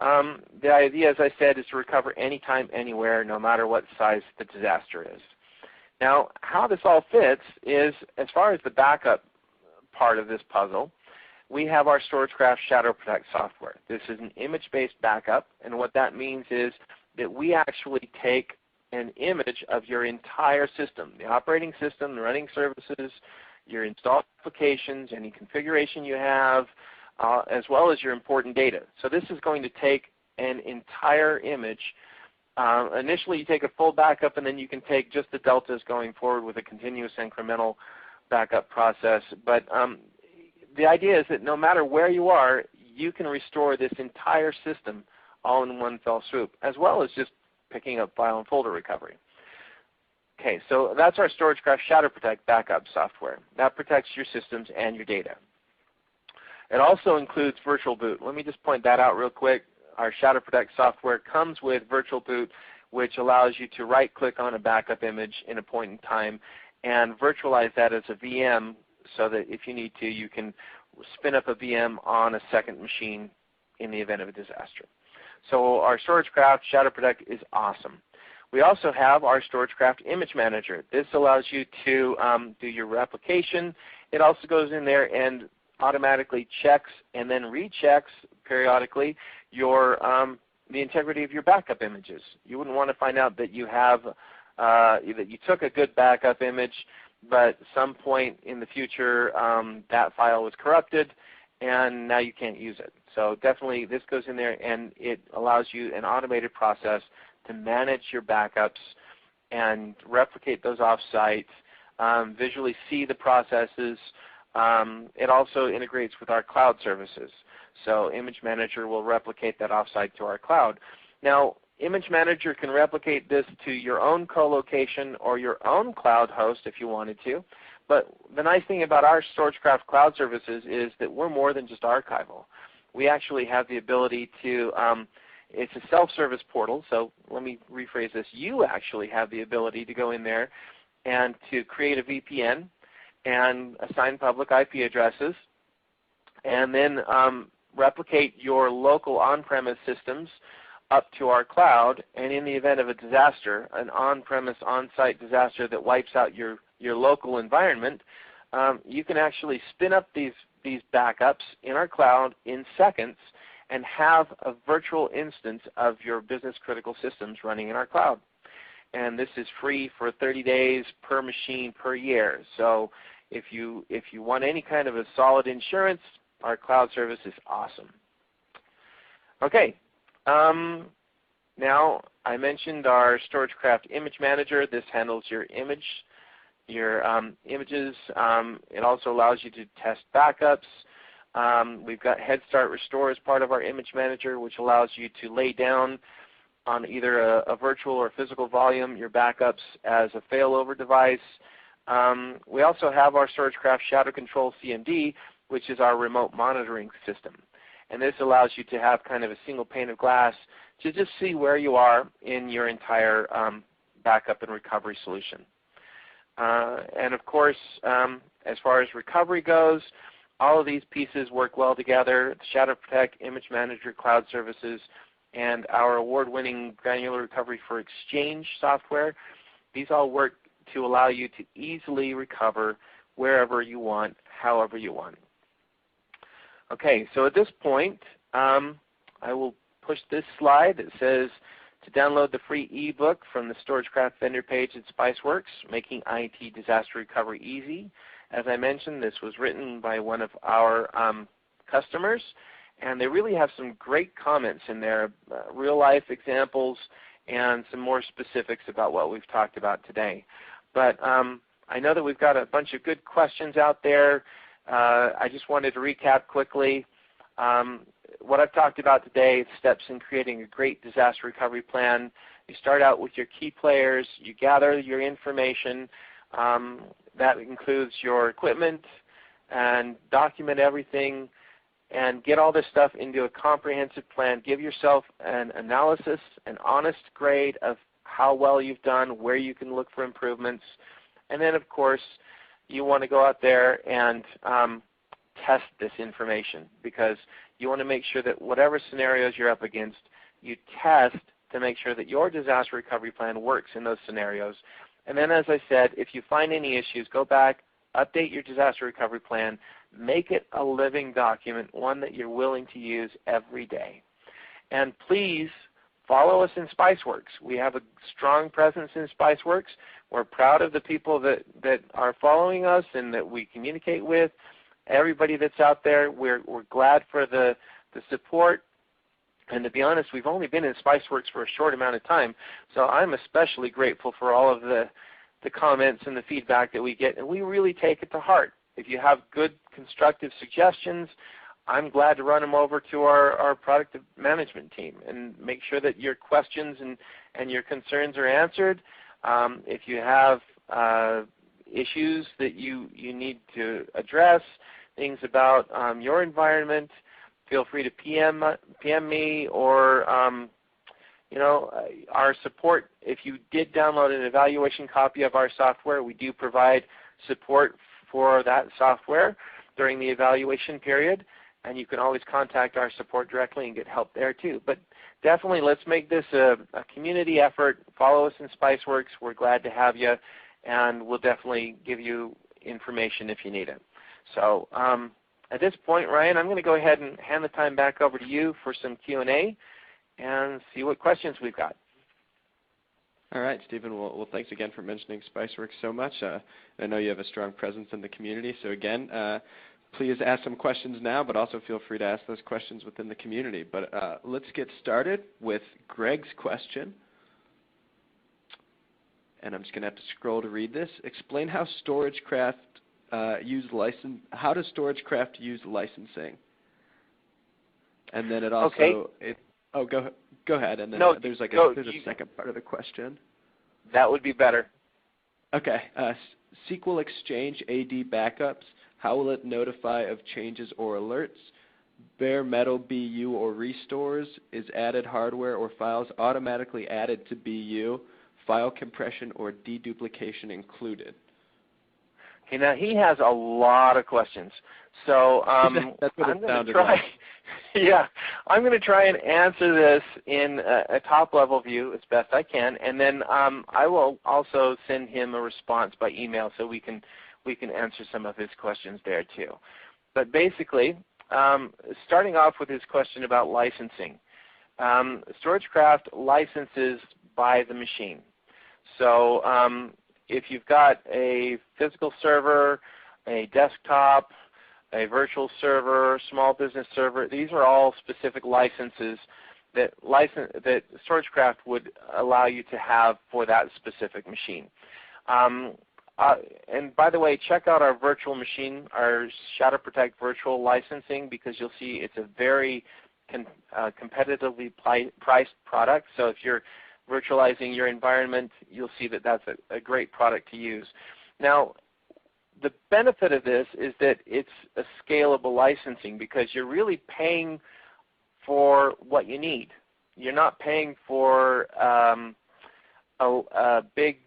The idea, as I said, is to recover anytime, anywhere, no matter what size the disaster is. Now, how this all fits is, as far as the backup part of this puzzle, we have our StorageCraft Shadow Protect software. This is an image-based backup, and what that means is that we actually take an image of your entire system, the operating system, the running services, your installed applications, any configuration you have, as well as your important data. So this is going to take an entire image. Initially you take a full backup, and then you can take just the deltas going forward with a continuous incremental backup process. But the idea is that no matter where you are, you can restore this entire system all in one fell swoop, as well as just picking up file and folder recovery. Okay, so that's our StorageCraft Shadow Protect backup software. That protects your systems and your data. It also includes Virtual Boot. Let me just point that out real quick. Our Shadow Protect software comes with Virtual Boot, which allows you to right-click on a backup image in a point in time and virtualize that as a VM so that if you need to, you can spin up a VM on a second machine in the event of a disaster. So our StorageCraft Shadow Protect is awesome. We also have our StorageCraft Image Manager. This allows you to do your replication. It also goes in there and automatically checks and then rechecks periodically your the integrity of your backup images. You wouldn't want to find out that you have that you took a good backup image, but at some point in the future that file was corrupted and now you can't use it. So definitely this goes in there and it allows you an automated process to manage your backups and replicate those off-site, visually see the processes. It also integrates with our cloud services. So Image Manager will replicate that off-site to our cloud. Now, Image Manager can replicate this to your own co-location or your own cloud host if you wanted to. But the nice thing about our StorageCraft cloud services is that we're more than just archival. We actually have the ability to it's a self-service portal, so let me rephrase this. You actually have the ability to go in there and to create a VPN and assign public IP addresses and then replicate your local on-premise systems up to our cloud, and in the event of a disaster, an on-premise, on-site disaster that wipes out your local environment, you can actually spin up these backups in our cloud in seconds and have a virtual instance of your business critical systems running in our cloud. And this is free for 30 days per machine per year. So if you want any kind of a solid insurance, our cloud service is awesome. Okay, now I mentioned our StorageCraft Image Manager. This handles your images. It also allows you to test backups. We've got Head Start Restore as part of our Image Manager, which allows you to lay down on either a virtual or physical volume your backups as a failover device. We also have our StorageCraft Shadow Control CMD, which is our remote monitoring system. And this allows you to have kind of a single pane of glass to just see where you are in your entire backup and recovery solution. And of course, as far as recovery goes, all of these pieces work well together. The Shadow Protect, Image Manager, Cloud Services, and our award-winning Granular Recovery for Exchange software, these all work to allow you to easily recover wherever you want, however you want. Okay, so at this point, I will push this slide that says to download the free ebook from the StorageCraft vendor page at Spiceworks, Making IT Disaster Recovery Easy. As I mentioned, this was written by one of our customers, and they really have some great comments in there, real-life examples, and some more specifics about what we've talked about today. But I know that we've got a bunch of good questions out there. I just wanted to recap quickly. What I've talked about today is steps in creating a great disaster recovery plan. You start out with your key players. You gather your information. That includes your equipment, and document everything and get all this stuff into a comprehensive plan. Give yourself an analysis, an honest grade of how well you've done, where you can look for improvements. And then, of course, you want to go out there and test this information, because you want to make sure that whatever scenarios you're up against, you test to make sure that your disaster recovery plan works in those scenarios. And then, as I said, if you find any issues, go back, update your disaster recovery plan, make it a living document, one that you're willing to use every day. And please follow us in Spiceworks. We have a strong presence in Spiceworks. We're proud of the people that are following us and that we communicate with. Everybody that's out there, we're glad for the support. And to be honest, we've only been in Spiceworks for a short amount of time, so I'm especially grateful for all of the comments and the feedback that we get, and we really take it to heart. If you have good, constructive suggestions, I'm glad to run them over to our product management team and make sure that your questions and your concerns are answered. If you have issues that you need to address, things about your environment, feel free to PM me, or our support. If you did download an evaluation copy of our software, we do provide support for that software during the evaluation period, and you can always contact our support directly and get help there too. But definitely, let's make this a community effort. Follow us in Spiceworks. We're glad to have you, and we'll definitely give you information if you need it. So at this point, Ryan, I'm going to go ahead and hand the time back over to you for some Q&A and see what questions we've got. All right, Stephen. Well, thanks again for mentioning Spiceworks so much. I know you have a strong presence in the community. So again, please ask some questions now, but also feel free to ask those questions within the community. But let's get started with Greg's question. And I'm just going to have to scroll to read this. Explain how StorageCraft How does StorageCraft use licensing? And then it also go ahead. And then there's a second part of the question. That would be better. Okay. SQL Exchange AD backups. How will it notify of changes or alerts? Bare metal BU or restores? Is added hardware or files automatically added to BU? File compression or deduplication included? Okay, now he has a lot of questions. So that's what I'm going to try. Like. Yeah, I'm going to try and answer this in a top-level view as best I can, and then I will also send him a response by email so we can answer some of his questions there too. But basically, starting off with his question about licensing, StorageCraft licenses by the machine. So if you've got a physical server, a desktop, a virtual server, small business server, these are all specific licenses that StorageCraft would allow you to have for that specific machine. And by the way, check out our virtual machine, our Shadow Protect virtual licensing, because you'll see it's a very competitively priced product. So if you're virtualizing your environment, you'll see that that's a great product to use. Now, the benefit of this is that it's a scalable licensing because you're really paying for what you need. You're not paying for a big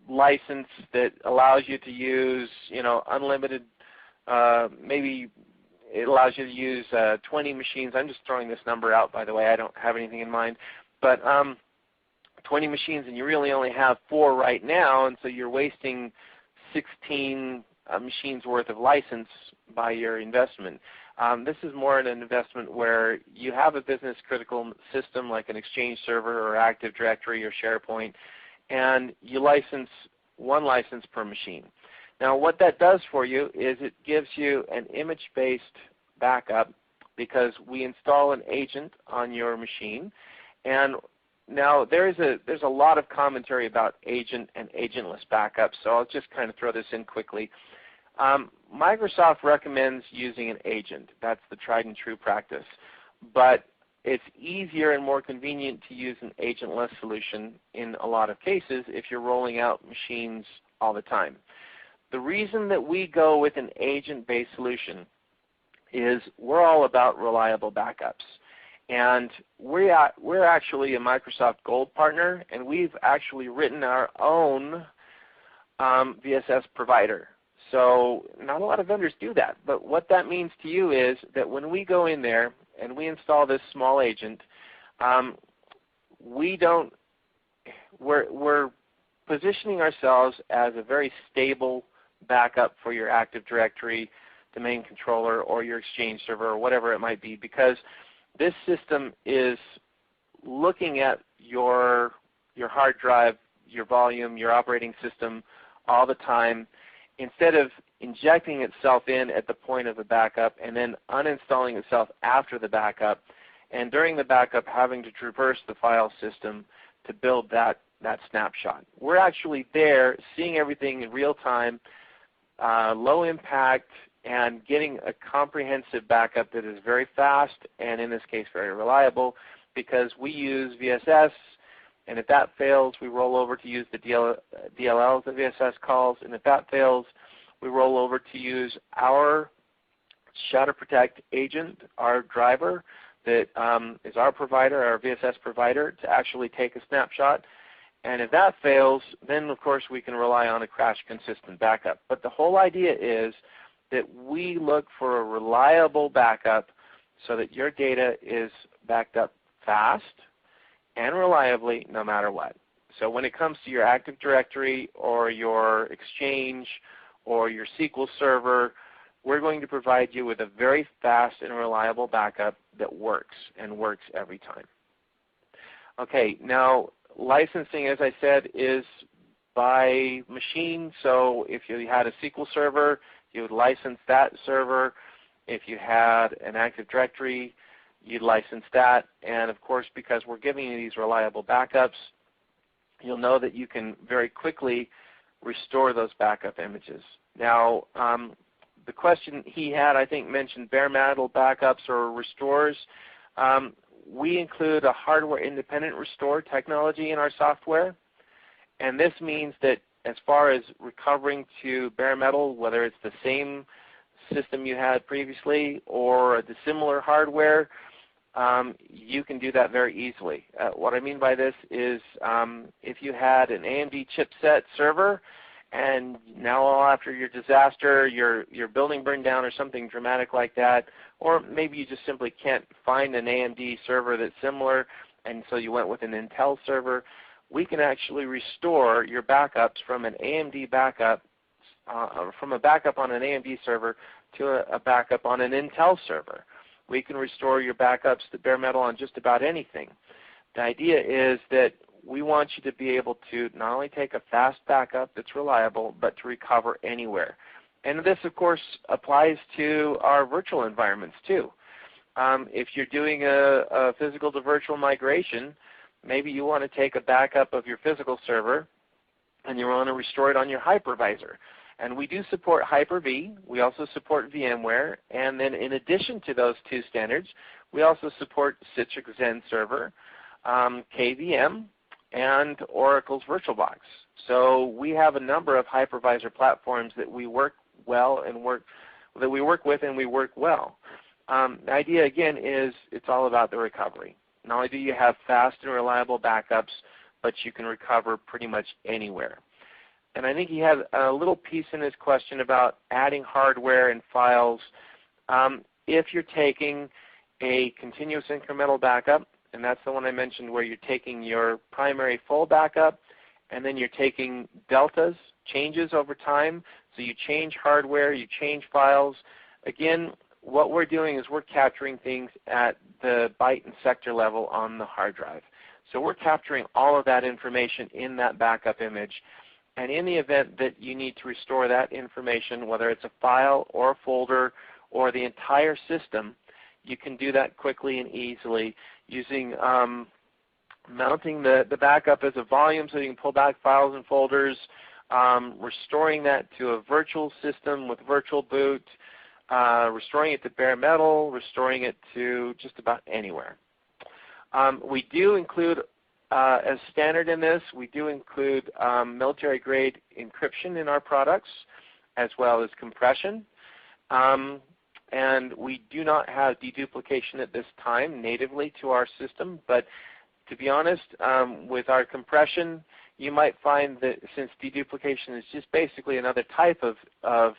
license that allows you to use, unlimited, maybe it allows you to use 20 machines. I'm just throwing this number out, by the way. I don't have anything in mind. But 20 machines, and you really only have 4 right now, and so you're wasting 16 machines worth of license by your investment. This is more an investment where you have a business critical system like an Exchange server or Active Directory or SharePoint, and you license 1 license per machine. Now what that does for you is it gives you an image-based backup because we install an agent on your machine. And now there's a lot of commentary about agent and agentless backups, so I'll just kind of throw this in quickly. Microsoft recommends using an agent. That's the tried and true practice. But it's easier and more convenient to use an agentless solution in a lot of cases if you're rolling out machines all the time. The reason that we go with an agent-based solution is we're all about reliable backups. And we're actually a Microsoft Gold partner, and we've actually written our own VSS provider. So not a lot of vendors do that. But what that means to you is that when we go in there and we install this small agent, we're positioning ourselves as a very stable backup for your Active Directory, domain controller, or your Exchange server, or whatever it might be, because this system is looking at your hard drive, your volume, your operating system all the time, instead of injecting itself in at the point of the backup and then uninstalling itself after the backup, and during the backup having to traverse the file system to build that snapshot. We're actually there seeing everything in real time, low impact, and getting a comprehensive backup that is very fast and in this case very reliable because we use VSS And if that fails, we roll over to use the DLLs that VSS calls. And if that fails, we roll over to use our Shadow Protect agent, our driver, that is our provider, our VSS provider, to actually take a snapshot. And if that fails, then of course we can rely on a crash consistent backup. But the whole idea is that we look for a reliable backup so that your data is backed up fast and reliably no matter what. So when it comes to your Active Directory or your Exchange or your SQL Server, we're going to provide you with a very fast and reliable backup that works and works every time. Okay, now licensing, as I said, is by machine. So if you had a SQL server, you would license that server. If you had an Active Directory, you'd license that. And of course, because we're giving you these reliable backups, you'll know that you can very quickly restore those backup images. Now, the question he had, I think, mentioned bare metal backups or restores. We include a hardware-independent restore technology in our software. And this means that as far as recovering to bare metal, whether it's the same system you had previously or the similar hardware, you can do that very easily. What I mean by this is if you had an AMD chipset server and now after your disaster, your building burned down or something dramatic like that, or maybe you just simply can't find an AMD server that's similar and so you went with an Intel server, we can actually restore your backups from an AMD backup, from a backup on an AMD server to a backup on an Intel server. We can restore your backups to bare metal on just about anything. The idea is that we want you to be able to not only take a fast backup that's reliable, but to recover anywhere. And this, of course, applies to our virtual environments too. If you're doing a physical to virtual migration, maybe you want to take a backup of your physical server and you want to restore it on your hypervisor. And we do support Hyper-V. We also support VMware. And then in addition to those two standards, we also support Citrix Zen Server, KVM, and Oracle's VirtualBox. So we have a number of hypervisor platforms that we work well and that we work with and we work well. The idea again is it's all about the recovery. Not only do you have fast and reliable backups, but you can recover pretty much anywhere. And I think he had a little piece in his question about adding hardware and files. If you're taking a continuous incremental backup, and that's the one I mentioned where you're taking your primary full backup and then you're taking deltas, changes over time. So you change hardware, you change files. Again, what we're doing is we're capturing things at the byte and sector level on the hard drive. So we're capturing all of that information in that backup image. And in the event that you need to restore that information, whether it's a file or a folder or the entire system, you can do that quickly and easily using mounting the backup as a volume so you can pull back files and folders, restoring that to a virtual system with virtual boot, restoring it to bare metal, restoring it to just about anywhere. We do include, as standard in this, we do include military-grade encryption in our products as well as compression. And we do not have deduplication at this time natively to our system, but to be honest, with our compression, you might find that since deduplication is just basically another type of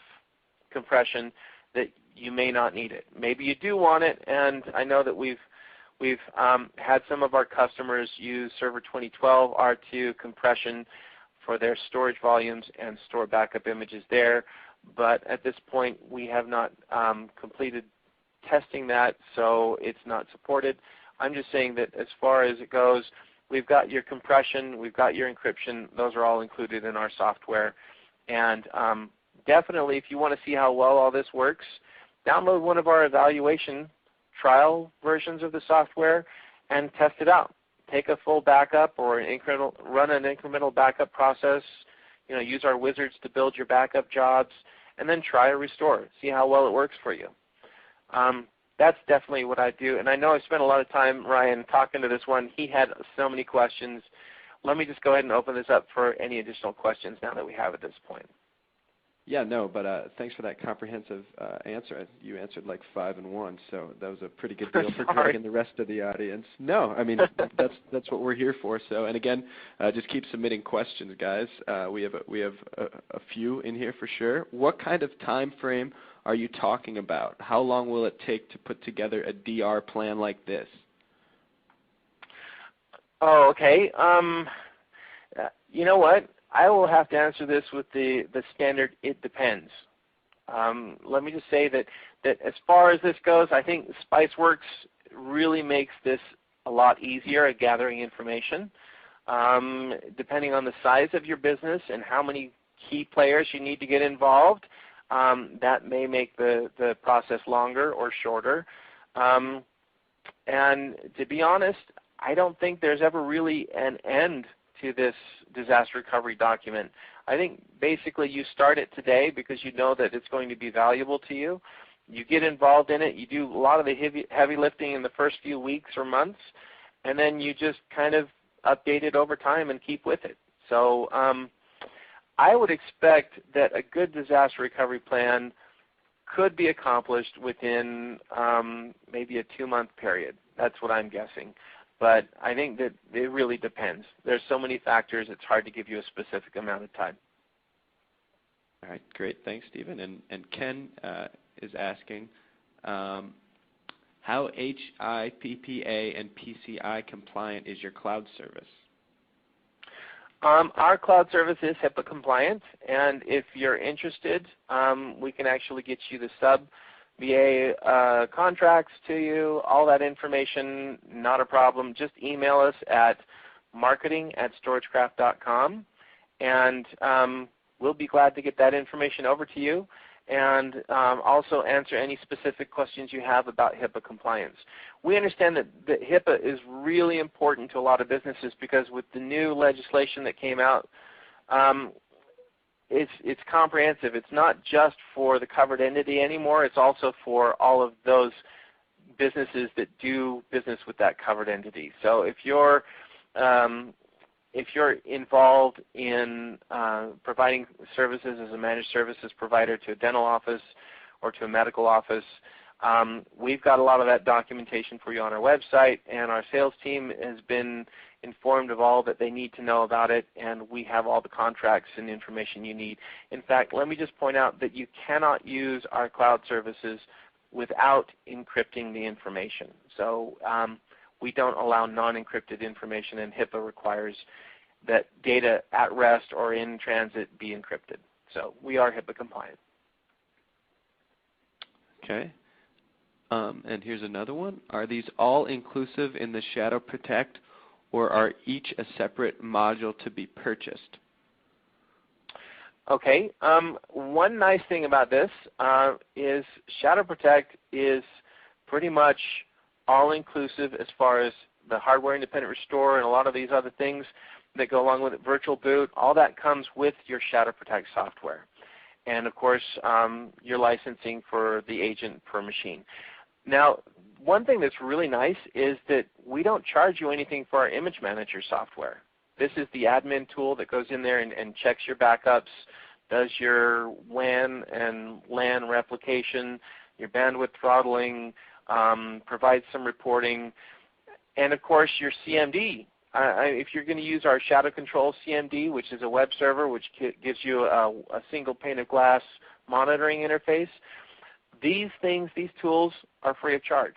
compression, that you may not need it. Maybe you do want it, and I know that we've had some of our customers use Server 2012 R2 compression for their storage volumes and store backup images there. But at this point, we have not completed testing that, so it's not supported. I'm just saying that as far as it goes, we've got your compression, we've got your encryption. Those are all included in our software. And definitely, if you want to see how well all this works, download one of our evaluation trial versions of the software and test it out. Take a full backup or run an incremental backup process. Use our wizards to build your backup jobs, and then try a restore. See how well it works for you. That's definitely what I do. And I know I spent a lot of time, Ryan, talking to this one. He had so many questions. let me just go ahead and open this up for any additional questions now that we have at this point. Yeah, no, but thanks for that comprehensive answer. You answered like 5 in 1, so that was a pretty good deal for Greg and the rest of the audience. No, I mean that's what we're here for. So, and again, just keep submitting questions, guys. We have a few in here for sure. What kind of time frame are you talking about? How long will it take to put together a DR plan like this? Oh, okay. You know what? I will have to answer this with the standard, it depends. Let me just say that as far as this goes, I think Spiceworks really makes this a lot easier at gathering information. Depending on the size of your business and how many key players you need to get involved, that may make the process longer or shorter. And to be honest, I don't think there's ever really an end to this disaster recovery document. I think basically you start it today because you know that it's going to be valuable to you. You get involved in it. You do a lot of the heavy lifting in the first few weeks or months, and then you just kind of update it over time and keep with it. So I would expect that a good disaster recovery plan could be accomplished within maybe a 2-month period. That's what I'm guessing. But I think that it really depends. There's so many factors, it's hard to give you a specific amount of time. All right, great. Thanks, Stephen. And Ken is asking, how HIPAA and PCI compliant is your cloud service? Our cloud service is HIPAA compliant, and if you're interested, we can actually get you the sub-BA contracts to you, all that information, not a problem. Just email us at marketing@storagecraft.com, and we'll be glad to get that information over to you and also answer any specific questions you have about HIPAA compliance. We understand that HIPAA is really important to a lot of businesses because with the new legislation that came out, it's comprehensive. It's not just for the covered entity anymore. It's also for all of those businesses that do business with that covered entity. So if you're involved in providing services as a managed services provider to a dental office or to a medical office, we've got a lot of that documentation for you on our website, and our sales team has been informed of all that they need to know about it, and we have all the contracts and information you need. In fact, let me just point out that you cannot use our cloud services without encrypting the information. So we don't allow non-encrypted information, and HIPAA requires that data at rest or in transit be encrypted. So we are HIPAA compliant. Okay. And here's another one. Are these all inclusive in the Shadow Protect, or are each a separate module to be purchased? Okay. One nice thing about this is Shadow Protect is pretty much all-inclusive as far as the hardware independent restore and a lot of these other things that go along with it, virtual boot, all that comes with your Shadow Protect software. And of course, your licensing for the agent per machine. Now, one thing that's really nice is that we don't charge you anything for our Image Manager software. This is the admin tool that goes in there and checks your backups, does your WAN and LAN replication, your bandwidth throttling, provides some reporting, and of course your CMD. If you're going to use our Shadow Control CMD, which is a web server which gives you a single pane of glass monitoring interface, these tools are free of charge.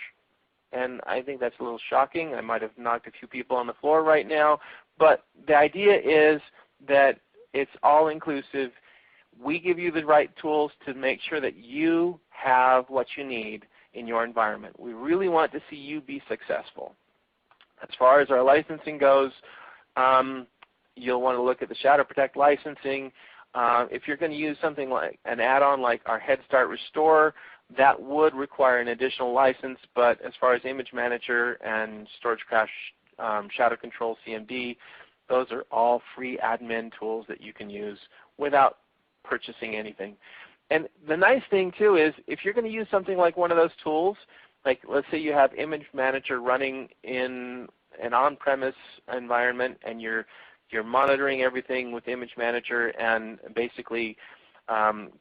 And I think that's a little shocking. I might have knocked a few people on the floor right now. But the idea is that it's all inclusive. We give you the right tools to make sure that you have what you need in your environment. We really want to see you be successful. As far as our licensing goes, you'll want to look at the Shadow Protect licensing. If you're going to use something like an add-on like our Head Start Restore, that would require an additional license, but as far as Image Manager and StorageCraft Shadow Control CMD, those are all free admin tools that you can use without purchasing anything. And the nice thing too is if you're going to use something like one of those tools, like let's say you have Image Manager running in an on-premise environment and you're You're monitoring everything with Image Manager and basically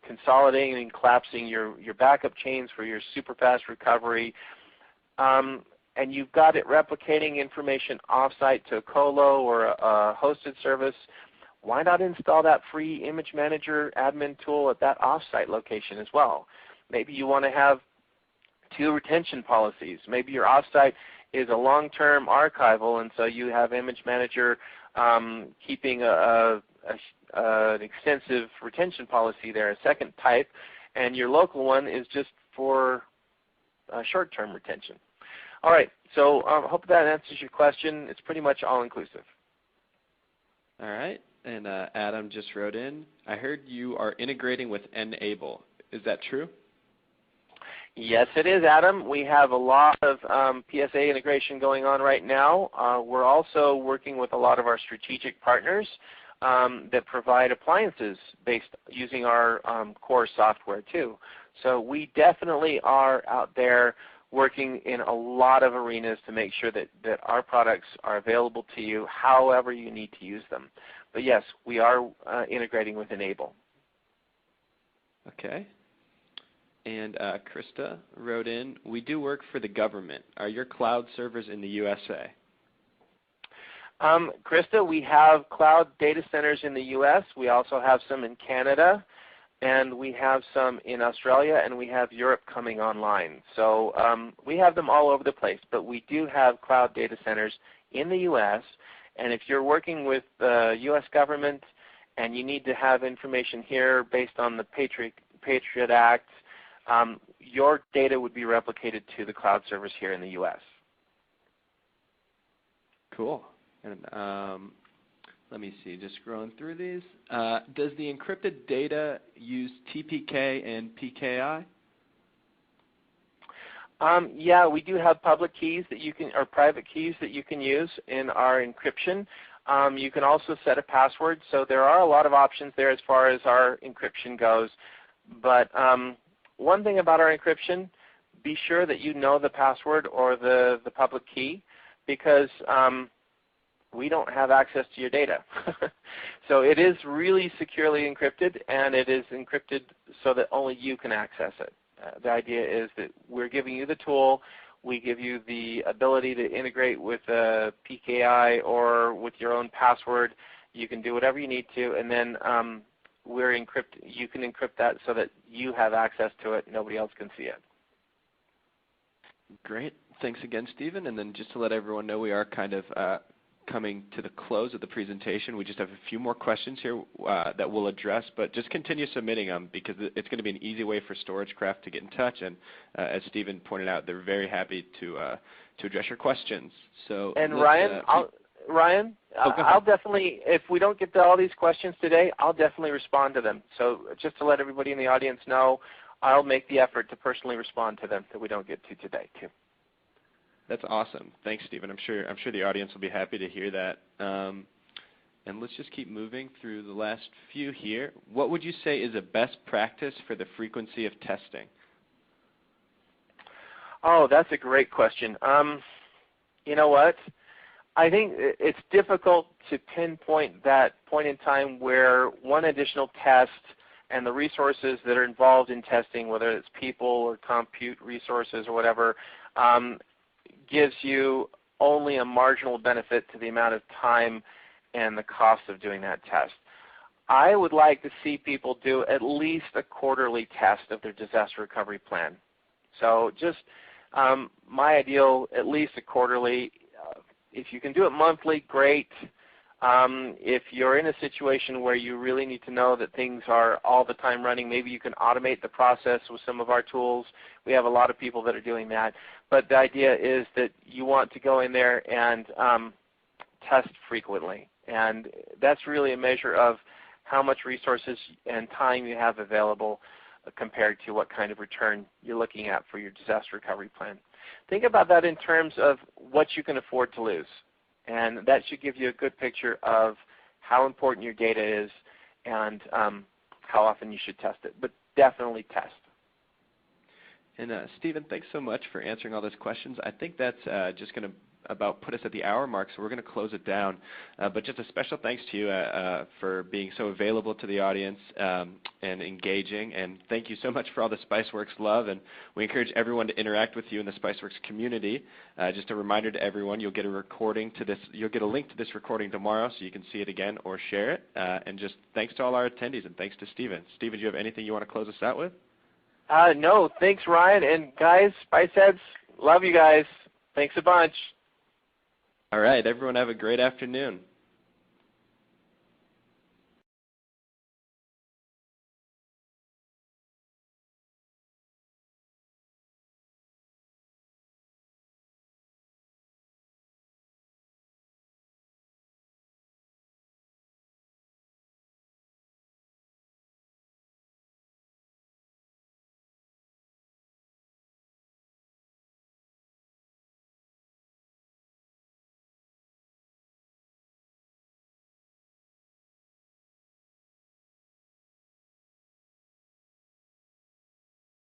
consolidating and collapsing your backup chains for your super fast recovery. And you've got it replicating information offsite to a colo or a hosted service. Why not install that free Image Manager admin tool at that offsite location as well? Maybe you want to have 2 retention policies. Maybe your offsite is a long-term archival, and so you have Image Manager keeping an extensive retention policy there, a second type, and your local one is just for short-term retention. All right, so I hope that answers your question. It's pretty much all-inclusive. All right, and Adam just wrote in, I heard you are integrating with Enable. Is that true? Yes, it is, Adam. We have a lot of PSA integration going on right now. We're also working with a lot of our strategic partners that provide appliances based using our core software too. So we definitely are out there working in a lot of arenas to make sure that our products are available to you however you need to use them. But yes, we are integrating with Enable. Okay. And Krista wrote in, we do work for the government. Are your cloud servers in the USA? Krista, we have cloud data centers in the U.S. We also have some in Canada, and we have some in Australia, and we have Europe coming online. So we have them all over the place, but we do have cloud data centers in the U.S., and if you're working with the U.S. government and you need to have information here based on the Patriot Act, your data would be replicated to the cloud servers here in the U.S. Cool. And let me see, just scrolling through these. Does the encrypted data use TPK and PKI? Yeah, we do have public keys that you can, or private keys that you can use in our encryption. You can also set a password, so there are a lot of options there as far as our encryption goes. But one thing about our encryption, be sure that you know the password or the public key, because we don't have access to your data. So it is really securely encrypted, and it is encrypted so that only you can access it. The idea is that we're giving you the tool, we give you the ability to integrate with a PKI or with your own password. You can do whatever you need to, and then you can encrypt that so that you have access to it, nobody else can see it. Great. Thanks again, Stephen. And then just to let everyone know, we are kind of coming to the close of the presentation. We just have a few more questions here that we'll address, but just continue submitting them because it's going to be an easy way for StorageCraft to get in touch. And as Stephen pointed out, they're very happy to address your questions. So and Ryan, I'll definitely, if we don't get to all these questions today, I'll definitely respond to them. So just to let everybody in the audience know, I'll make the effort to personally respond to them that we don't get to today too. That's awesome. Thanks, Stephen. I'm sure the audience will be happy to hear that. And let's just keep moving through the last few here. What would you say is a best practice for the frequency of testing? Oh, that's a great question. You know what? I think it's difficult to pinpoint that point in time where one additional test and the resources that are involved in testing, whether it's people or compute resources or whatever, gives you only a marginal benefit to the amount of time and the cost of doing that test. I would like to see people do at least a quarterly test of their disaster recovery plan. So just my ideal, at least a quarterly. If you can do it monthly, great. If you're in a situation where you really need to know that things are all the time running, maybe you can automate the process with some of our tools. We have a lot of people that are doing that. But the idea is that you want to go in there and test frequently. And that's really a measure of how much resources and time you have available compared to what kind of return you're looking at for your disaster recovery plan. Think about that in terms of what you can afford to lose. And that should give you a good picture of how important your data is and how often you should test it. But definitely test. And Stephen, thanks so much for answering all those questions. I think that's just going to about put us at the hour mark, so we're going to close it down. But just a special thanks to you for being so available to the audience and engaging. And thank you so much for all the SpiceWorks love. And we encourage everyone to interact with you in the SpiceWorks community. Just a reminder to everyone, you'll get a recording to this. You'll get a link to this recording tomorrow, so you can see it again or share it. And just thanks to all our attendees, and thanks to Stephen. Stephen, do you have anything you want to close us out with? No, thanks, Ryan. And guys, Spiceheads, love you guys. Thanks a bunch. All right, everyone have a great afternoon.